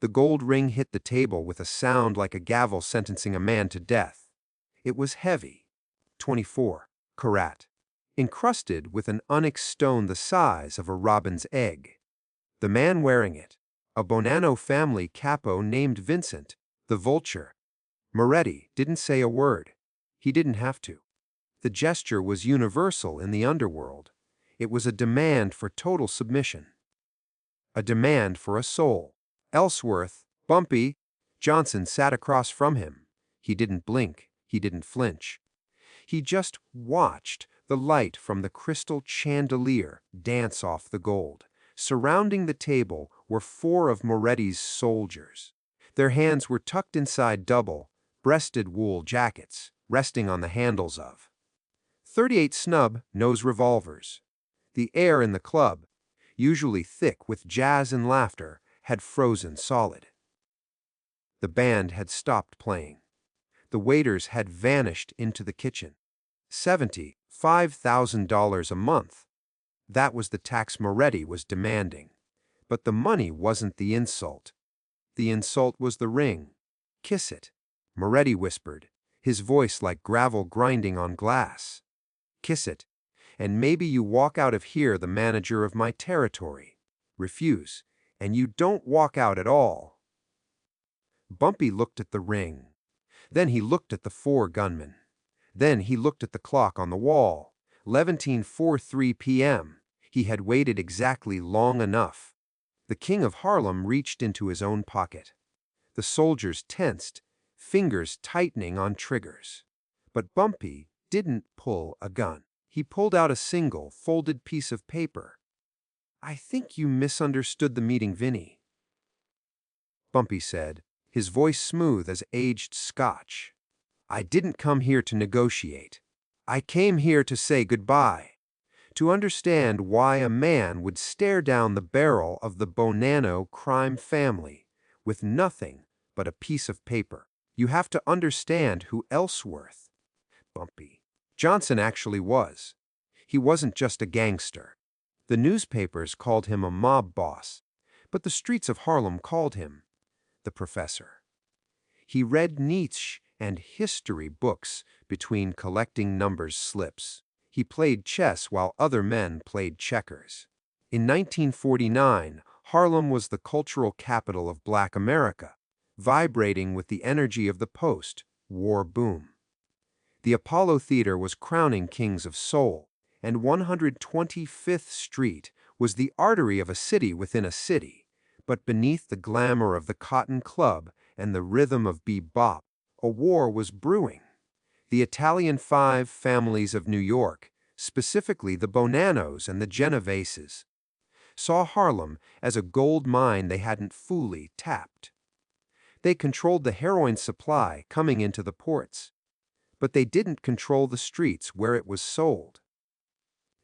The gold ring hit the table with a sound like a gavel sentencing a man to death. It was heavy, 24 carat, encrusted with an onyx stone the size of a robin's egg. The man wearing it, a Bonanno family capo named Vincent, the Vulture. Moretti didn't say a word. He didn't have to. The gesture was universal in the underworld. It was a demand for total submission. A demand for a soul. Ellsworth, Bumpy Johnson sat across from him. He didn't blink. He didn't flinch. He just watched the light from the crystal chandelier dance off the gold. Surrounding the table were 4 of Moretti's soldiers. Their hands were tucked inside double-breasted wool jackets, resting on the handles of .38 snub-nose revolvers. The air in the club, usually thick with jazz and laughter, had frozen solid. The band had stopped playing. The waiters had vanished into the kitchen. $75,000 a month. That was the tax Moretti was demanding. But the money wasn't the insult. The insult was the ring. "Kiss it," Moretti whispered, his voice like gravel grinding on glass. "Kiss it, and maybe you walk out of here the manager of my territory. Refuse, and you don't walk out at all." Bumpy looked at the ring. Then he looked at the 4 gunmen. Then he looked at the clock on the wall. 11:43 p.m. He had waited exactly long enough. The king of Harlem reached into his own pocket. The soldiers tensed, fingers tightening on triggers. But Bumpy didn't pull a gun. He pulled out a single, folded piece of paper. "I think you misunderstood the meeting, Vinny," Bumpy said, his voice smooth as aged scotch. "I didn't come here to negotiate. I came here to say goodbye, to understand why a man would stare down the barrel of the Bonanno crime family with nothing but a piece of paper. You have to understand who Ellsworth, Bumpy Johnson actually was. He wasn't just a gangster. The newspapers called him a mob boss, but the streets of Harlem called him the professor. He read Nietzsche and history books between collecting numbers slips. He played chess while other men played checkers. In 1949, Harlem was the cultural capital of Black America, vibrating with the energy of the post-war boom. The Apollo Theater was crowning kings of soul, and 125th Street was the artery of a city within a city. But beneath the glamour of the Cotton Club and the rhythm of bebop, a war was brewing. The Italian 5 families of New York, specifically the Bonannos and the Genoveses, saw Harlem as a gold mine they hadn't fully tapped. They controlled the heroin supply coming into the ports, but they didn't control the streets where it was sold.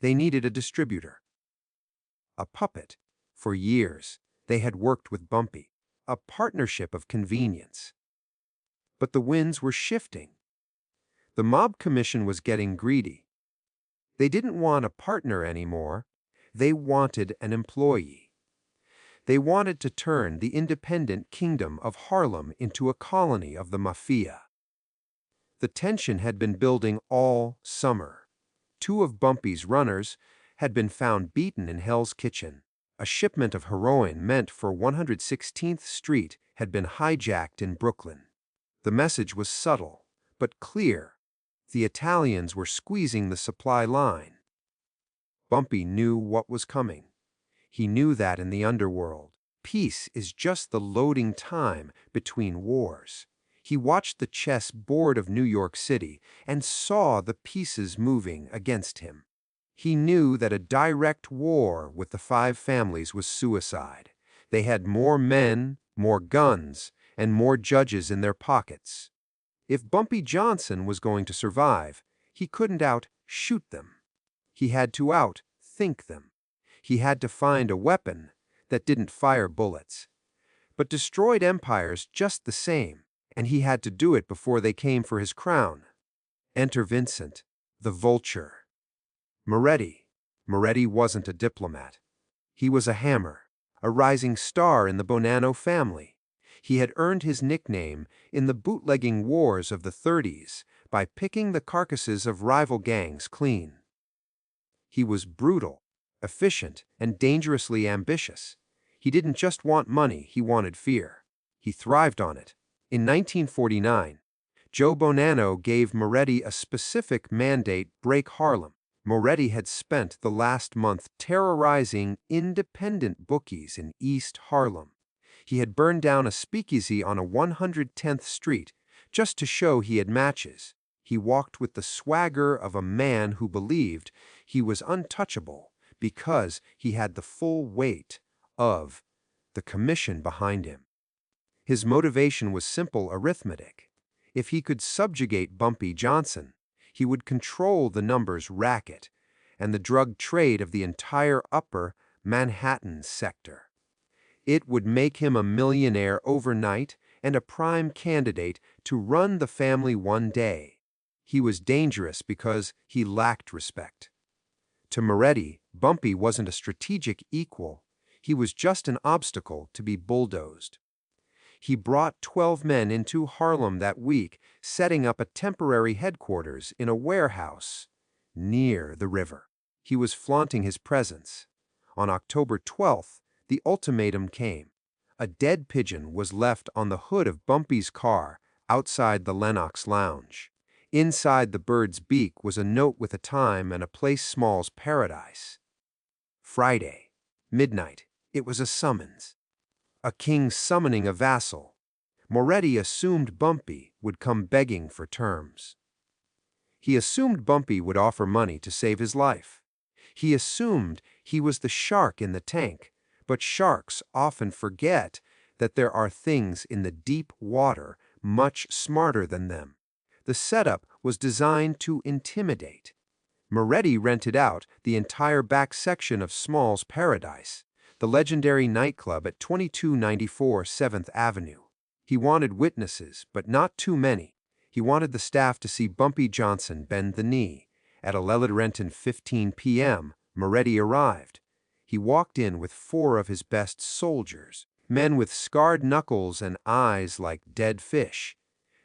They needed a distributor, a puppet. For years, they had worked with Bumpy, a partnership of convenience. But the winds were shifting. The mob commission was getting greedy. They didn't want a partner anymore. They wanted an employee. They wanted to turn the independent kingdom of Harlem into a colony of the Mafia. The tension had been building all summer. 2 of Bumpy's runners had been found beaten in Hell's Kitchen. A shipment of heroin meant for 116th Street had been hijacked in Brooklyn. The message was subtle, but clear. The Italians were squeezing the supply line. Bumpy knew what was coming. He knew that in the underworld, peace is just the loading time between wars. He watched the chess board of New York City and saw the pieces moving against him. He knew that a direct war with the 5 families was suicide. They had more men, more guns, and more judges in their pockets. If Bumpy Johnson was going to survive, he couldn't out-shoot them. He had to out-think them. He had to find a weapon that didn't fire bullets, but destroyed empires just the same, and he had to do it before they came for his crown. Enter Vincent, the Vulture. Moretti wasn't a diplomat. He was a hammer, a rising star in the Bonanno family. He had earned his nickname in the bootlegging wars of the 30s by picking the carcasses of rival gangs clean. He was brutal, efficient, and dangerously ambitious. He didn't just want money, he wanted fear. He thrived on it. In 1949, Joe Bonanno gave Moretti a specific mandate: break Harlem. Moretti had spent the last month terrorizing independent bookies in East Harlem. He had burned down a speakeasy on a 110th Street just to show he had matches. He walked with the swagger of a man who believed he was untouchable because he had the full weight of the commission behind him. His motivation was simple arithmetic. If he could subjugate Bumpy Johnson, he would control the numbers racket and the drug trade of the entire upper Manhattan sector. It would make him a millionaire overnight and a prime candidate to run the family one day. He was dangerous because he lacked respect. To Moretti, Bumpy wasn't a strategic equal. He was just an obstacle to be bulldozed. He brought 12 men into Harlem that week, setting up a temporary headquarters in a warehouse near the river. He was flaunting his presence. On October 12th, the ultimatum came. A dead pigeon was left on the hood of Bumpy's car outside the Lenox Lounge. Inside the bird's beak was a note with a time and a place: Small's Paradise. Friday, midnight. It was a summons. A king summoning a vassal. Moretti assumed Bumpy would come begging for terms. He assumed Bumpy would offer money to save his life. He assumed he was the shark in the tank, but sharks often forget that there are things in the deep water much smarter than them. The setup was designed to intimidate. Moretti rented out the entire back section of Small's Paradise, the legendary nightclub at 2294 7th Avenue. He wanted witnesses, but not too many. He wanted the staff to see Bumpy Johnson bend the knee. At 11:15 p.m., Moretti arrived. He walked in with 4 of his best soldiers, men with scarred knuckles and eyes like dead fish.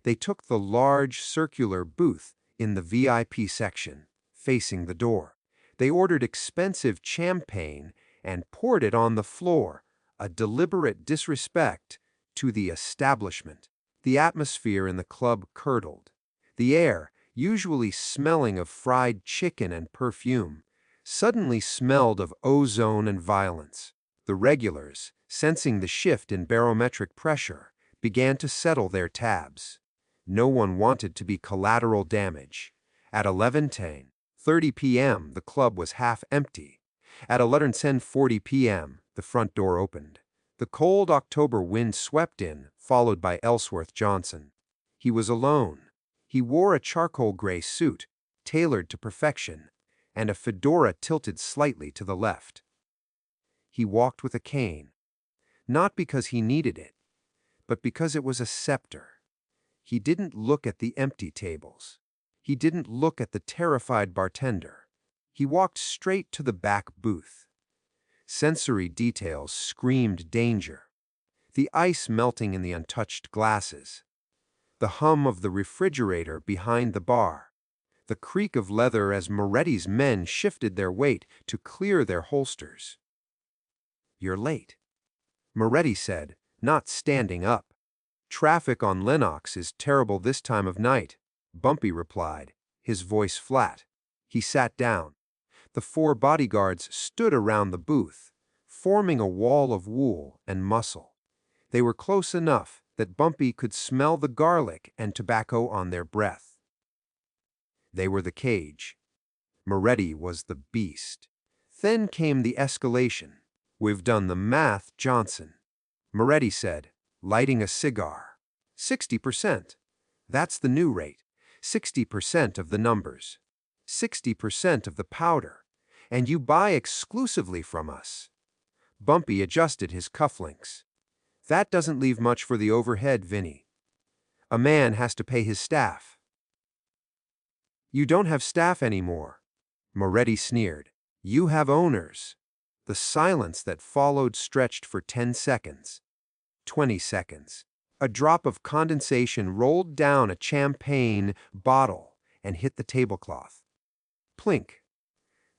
They took the large circular booth in the VIP section, facing the door. They ordered expensive champagne and poured it on the floor, a deliberate disrespect to the establishment. The atmosphere in the club curdled. The air, usually smelling of fried chicken and perfume, suddenly smelled of ozone and violence. The regulars, sensing the shift in barometric pressure, began to settle their tabs. No one wanted to be collateral damage. At 11:30 p.m., the club was half empty. At 11:40 p.m., the front door opened. The cold October wind swept in, followed by Ellsworth Johnson. He was alone. He wore a charcoal gray suit, tailored to perfection, and a fedora tilted slightly to the left. He walked with a cane, not because he needed it, but because it was a scepter. He didn't look at the empty tables. He didn't look at the terrified bartender. He walked straight to the back booth. Sensory details screamed danger. The ice melting in the untouched glasses. The hum of the refrigerator behind the bar. The creak of leather as Moretti's men shifted their weight to clear their holsters. "You're late," Moretti said, not standing up. "Traffic on Lenox is terrible this time of night," Bumpy replied, his voice flat. He sat down. The 4 bodyguards stood around the booth, forming a wall of wool and muscle. They were close enough that Bumpy could smell the garlic and tobacco on their breath. They were the cage. Moretti was the beast. Then came the escalation. "We've done the math, Johnson," Moretti said, lighting a cigar. 60%. That's the new rate. 60% of the numbers. 60% of the powder. And you buy exclusively from us. Bumpy adjusted his cufflinks. "That doesn't leave much for the overhead, Vinny. A man has to pay his staff." "You don't have staff anymore," Moretti sneered. "You have owners." The silence that followed stretched for 10 seconds. 20 seconds. A drop of condensation rolled down a champagne bottle and hit the tablecloth. Plink.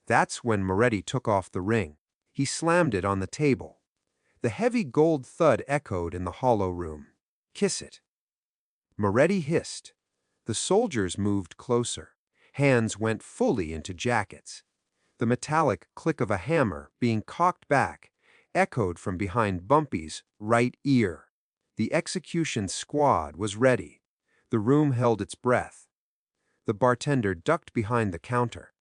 That's when Moretti took off the ring. He slammed it on the table. The heavy gold thud echoed in the hollow room. Kiss it. Moretti hissed. The soldiers moved closer. Hands went fully into jackets. The metallic click of a hammer being cocked back echoed from behind Bumpy's right ear. The execution squad was ready. The room held its breath. The bartender ducked behind the counter.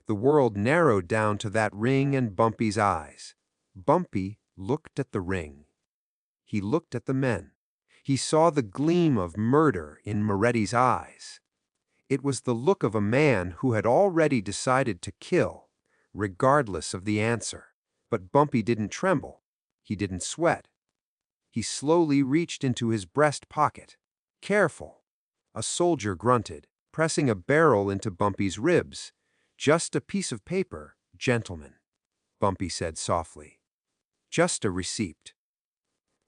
The world narrowed down to that ring and Bumpy's eyes. Bumpy looked at the ring. He looked at the men. He saw the gleam of murder in Moretti's eyes. It was the look of a man who had already decided to kill, regardless of the answer. But Bumpy didn't tremble. He didn't sweat. He slowly reached into his breast pocket. Careful. A soldier grunted, pressing a barrel into Bumpy's ribs. Just a piece of paper, gentlemen, Bumpy said softly. Just a receipt.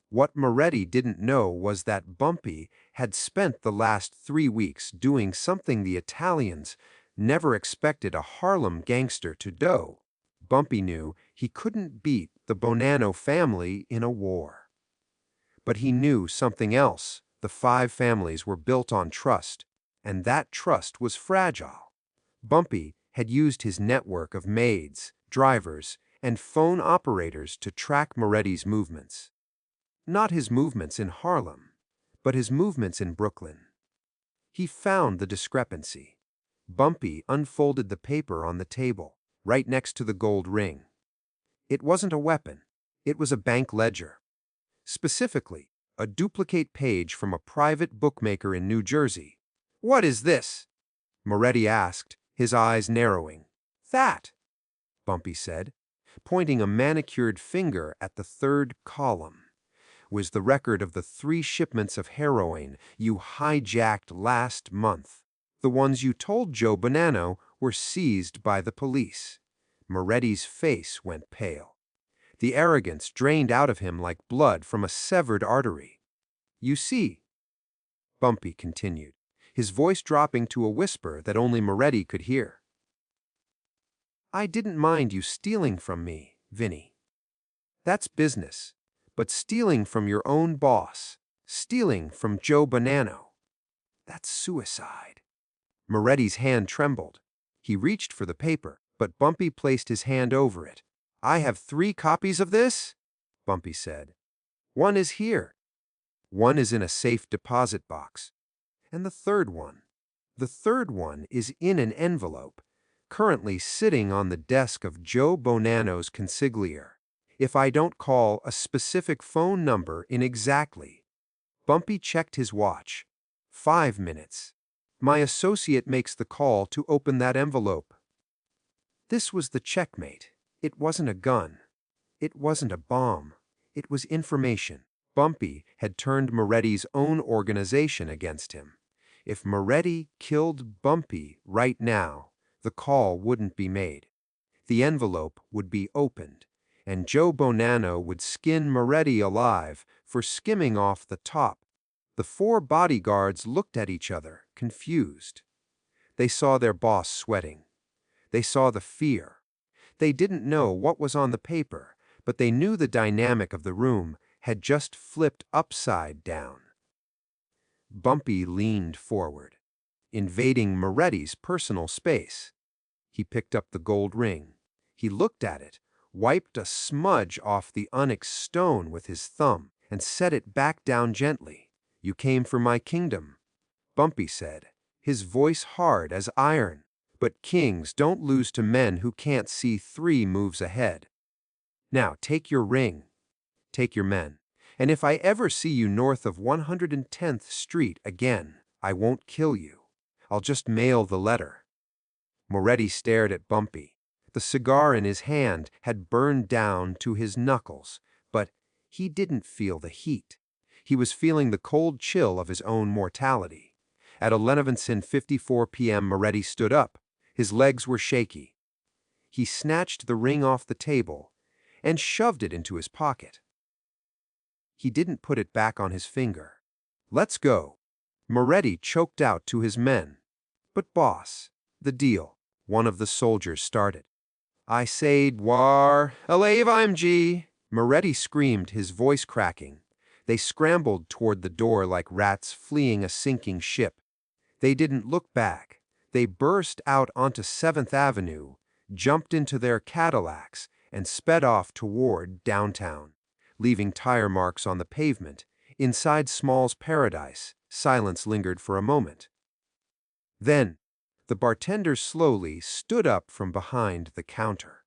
What Moretti didn't know was that Bumpy had spent the last 3 weeks doing something the Italians never expected a Harlem gangster to do. Bumpy knew he couldn't beat the Bonanno family in a war. But he knew something else. The 5 families were built on trust, and that trust was fragile. Bumpy had used his network of maids, drivers, and phone operators to track Moretti's movements. Not his movements in Harlem, but his movements in Brooklyn. He found the discrepancy. Bumpy unfolded the paper on the table, right next to the gold ring. It wasn't a weapon. It was a bank ledger. Specifically, a duplicate page from a private bookmaker in New Jersey. "What is this?" Moretti asked, his eyes narrowing. "That," Bumpy said, pointing a manicured finger at the 3rd column, "was the record of the 3 shipments of heroin you hijacked last month. The ones you told Joe Bonanno were seized by the police." Moretti's face went pale. The arrogance drained out of him like blood from a severed artery. "You see," Bumpy continued, his voice dropping to a whisper that only Moretti could hear. "I didn't mind you stealing from me, Vinny. That's business. But stealing from your own boss, stealing from Joe Bonanno, that's suicide." Moretti's hand trembled. He reached for the paper, but Bumpy placed his hand over it. "I have 3 copies of this," Bumpy said. "One is here. One is in a safe deposit box. And the 3rd one. The 3rd one is in an envelope, currently sitting on the desk of Joe Bonanno's consigliere. If I don't call a specific phone number in exactly..." Bumpy checked his watch. 5 minutes. "My associate makes the call to open that envelope." This was the checkmate. It wasn't a gun. It wasn't a bomb. It was information. Bumpy had turned Moretti's own organization against him. If Moretti killed Bumpy right now, the call wouldn't be made. The envelope would be opened, and Joe Bonanno would skin Moretti alive for skimming off the top. The 4 bodyguards looked at each other, confused. They saw their boss sweating. They saw the fear. They didn't know what was on the paper, but they knew the dynamic of the room had just flipped upside down. Bumpy leaned forward, invading Moretti's personal space. He picked up the gold ring. He looked at it, wiped a smudge off the onyx stone with his thumb, and set it back down gently. "You came for my kingdom," Bumpy said, his voice hard as iron. "But kings don't lose to men who can't see 3 moves ahead. Now take your ring. Take your men. And if I ever see you north of 110th Street again, I won't kill you. I'll just mail the letter." Moretti stared at Bumpy. The cigar in his hand had burned down to his knuckles, but he didn't feel the heat. He was feeling the cold chill of his own mortality. At 11:54 p.m. Moretti stood up. His legs were shaky. He snatched the ring off the table and shoved it into his pocket. He didn't put it back on his finger. "Let's go." Moretti choked out to his men. "But boss, the deal," one of the soldiers started. "I said war, alive IMG." Moretti screamed, his voice cracking. They scrambled toward the door like rats fleeing a sinking ship. They didn't look back. They burst out onto 7th Avenue, jumped into their Cadillacs, and sped off toward downtown, leaving tire marks on the pavement. Inside Small's Paradise, silence lingered for a moment. Then, the bartender slowly stood up from behind the counter.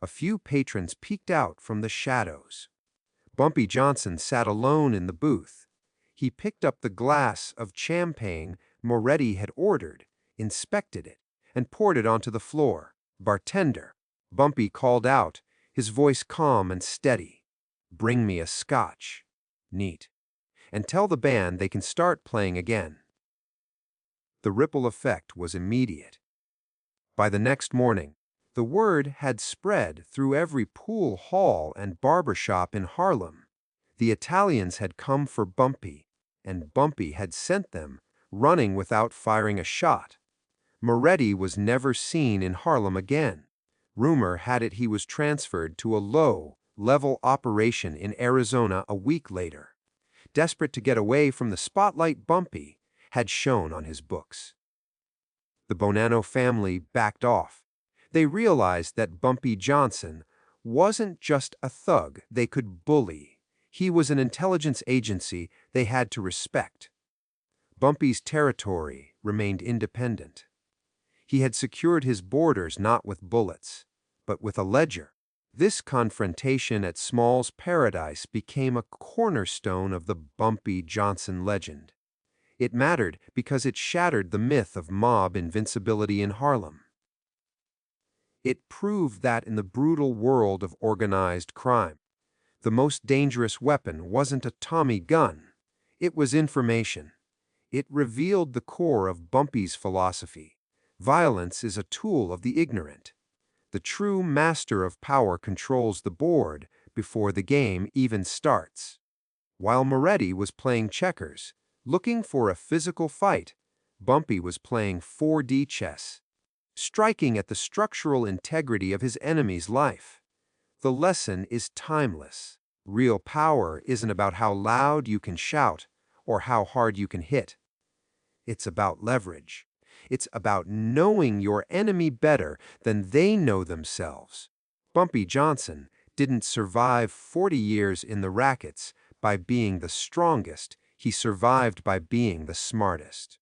A few patrons peeked out from the shadows. Bumpy Johnson sat alone in the booth. He picked up the glass of champagne Moretti had ordered, inspected it, and poured it onto the floor. "Bartender," Bumpy called out, his voice calm and steady. "Bring me a scotch." "Neat. And tell the band they can start playing again." The ripple effect was immediate. By the next morning, the word had spread through every pool hall and barbershop in Harlem. The Italians had come for Bumpy, and Bumpy had sent them, running without firing a shot. Moretti was never seen in Harlem again. Rumor had it he was transferred to a low-level operation in Arizona a week later. Desperate to get away from the spotlight Bumpy had shone on his books. The Bonanno family backed off. They realized that Bumpy Johnson wasn't just a thug they could bully. He was an intelligence agency they had to respect. Bumpy's territory remained independent. He had secured his borders not with bullets, but with a ledger. This confrontation at Small's Paradise became a cornerstone of the Bumpy Johnson legend. It mattered because it shattered the myth of mob invincibility in Harlem. It proved that in the brutal world of organized crime, the most dangerous weapon wasn't a Tommy gun, it was information. It revealed the core of Bumpy's philosophy. Violence is a tool of the ignorant. The true master of power controls the board before the game even starts. While Moretti was playing checkers, looking for a physical fight, Bumpy was playing 4D chess, striking at the structural integrity of his enemy's life. The lesson is timeless. Real power isn't about how loud you can shout or how hard you can hit. It's about leverage. It's about knowing your enemy better than they know themselves. Bumpy Johnson didn't survive 40 years in the rackets by being the strongest. He survived by being the smartest.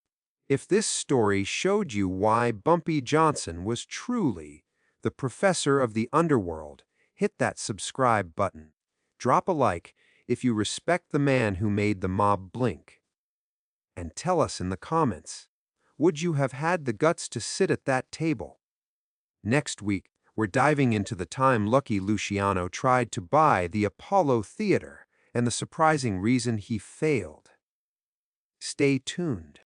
If this story showed you why Bumpy Johnson was truly the professor of the underworld, hit that subscribe button. Drop a like if you respect the man who made the mob blink. And tell us in the comments, would you have had the guts to sit at that table? Next week, we're diving into the time Lucky Luciano tried to buy the Apollo Theater and the surprising reason he failed. Stay tuned.